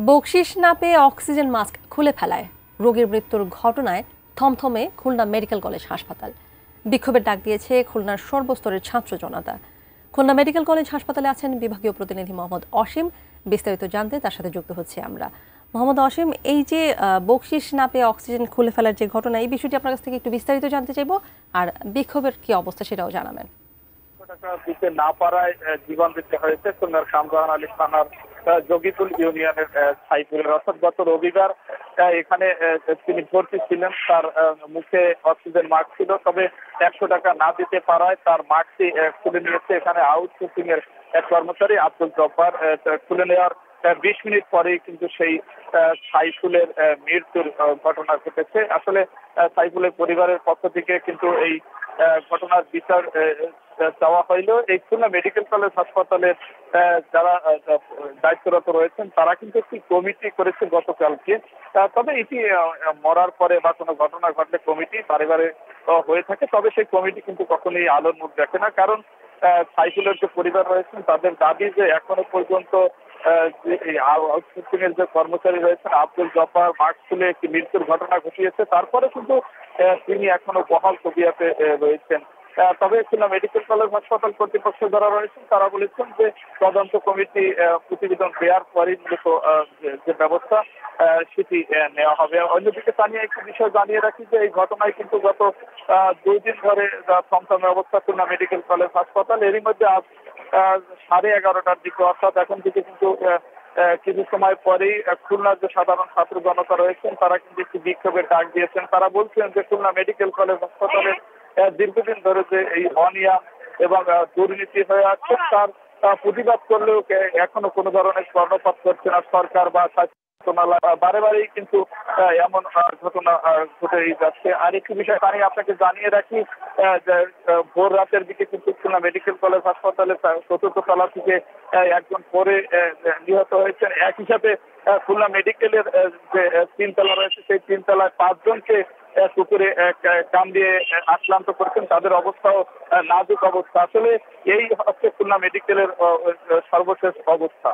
বকশিশ না পেয়ে oxygen mask খুলে ফেলায় রোগীর মৃত্যুর ঘটনায় থমথমে খুলনা মেডিকেল কলেজ হাসপাতাল। বিক্ষোভের ডাক দিয়েছে খুলনার সর্বস্তরের ছাত্র জনতা। খুলনা মেডিকেল কলেজ হাসপাতালে আছেন বিভাগীয় প্রতিনিধি মোহাম্মদ অসীম। বিস্তারিত জানতে তার সাথে যুক্ত হচ্ছে আমরা। মোহাম্মদ অসীম, এই যে বকশিশ না পেয়ে অক্সিজেন খুলে ফেলার যে ঘটনা, এই বিষয়টি আপনার কাছ থেকে একটু বিস্তারিত জানতে চাইবো, আর বিক্ষোভের কি অবস্থা সেটাও জানাবেন। টাকা দিতে না পারায় জীবন দিতে হয়েছে খুলনার শামজাহান আলী থানার জগিতুল ইউনিয়নের সাইফুলের। অর্থাৎ গত রবিবার এখানে তিনি ভর্তি ছিলেন, তার মুখে অক্সিজেন মাস্ক ছিল, তবে 100 টাকা না দিতে পারায় তার মাস্কটি খুলে নিয়েছে এখানে আউটসোর্সিং এর এক কর্মচারী আব্দুল জব্বার। খুলে নেওয়ার 20 মিনিট পরেই কিন্তু সেই সাইফুলের মৃত্যুর ঘটনা ঘটেছে। আসলে সাইফুলের পরিবারের পক্ষ থেকে কিন্তু এই ঘটনার বিচার চাওয়া হইলেও এই খুলনা মেডিকেল কলেজ হাসপাতালের যারা দায়িত্বরত রয়েছেন তারা কিন্তু একটি কমিটি করেছে গতকালকে। তবে এটি মরার পরে বা কোনো ঘটনা ঘটলে কমিটি বারে হয়ে থাকে, তবে সেই কমিটি কিন্তু কখনোই আলোর মুখ দেখে না। কারণ সাইফুলের যে পরিবার রয়েছেন তাদের দাবি যে এখনো পর্যন্ত আউটসোর্সিং এর যে কর্মচারী রয়েছেন আব্দুল জব্বার মাস্ক খুলে একটি মৃত্যুর ঘটনা ঘটিয়েছে, তারপরে কিন্তু তিনি এখনো বহাল তবিয়তে রয়েছেন। তবে খুলনা মেডিকেল কলেজ হাসপাতাল কর্তৃপক্ষ যারা রয়েছেন তারা বলেছেন যে তদন্ত কমিটি প্রতিবেদন দেওয়ার পরে মূলত যে ব্যবস্থা সেটি নেওয়া হবে। অন্যদিকে তা নিয়ে একটি বিষয় জানিয়ে রাখি যে এই ঘটনায় কিন্তু গত 2 দিন ধরে থমথমে অবস্থা খুলনা মেডিকেল কলেজ হাসপাতাল। এরই মধ্যে আজ 11:30টার দিকে, অর্থাৎ এখন থেকে কিন্তু কিছু সময় পরেই খুলনার যে সাধারণ ছাত্র জনতা রয়েছেন তারা কিন্তু একটি বিক্ষোভের ডাক দিয়েছেন। তারা বলছেন যে খুলনা মেডিকেল কলেজ হাসপাতালে দীর্ঘদিন ধরে যে এই অনিয়ম এবং দুর্নীতি হয়ে আছে তার প্রতিবাদ করলেও এখনো কোনো ধরনের কর্ণপাত করছে না সরকার বা বারেই কিন্তু এমন ঘটনা ঘটেই যাচ্ছে। আর একটি বিষয় আমি আপনাকে জানিয়ে রাখি যে ভোর রাতের দিকে কিন্তু খুলনা মেডিকেল কলেজ হাসপাতালে 4th তলা থেকে একজন পরে নিহত হয়েছেন। এক হিসাবে খুলনা মেডিকেলের যে 3 তলা রয়েছে সেই 3 তলায় 5 জনকে কুকুরে কামড়িয়ে আক্রান্ত করেছেন, তাদের অবস্থাও নাজুক অবস্থা। আসলে এই হচ্ছে খুলনা মেডিকেলের সর্বশেষ অবস্থা।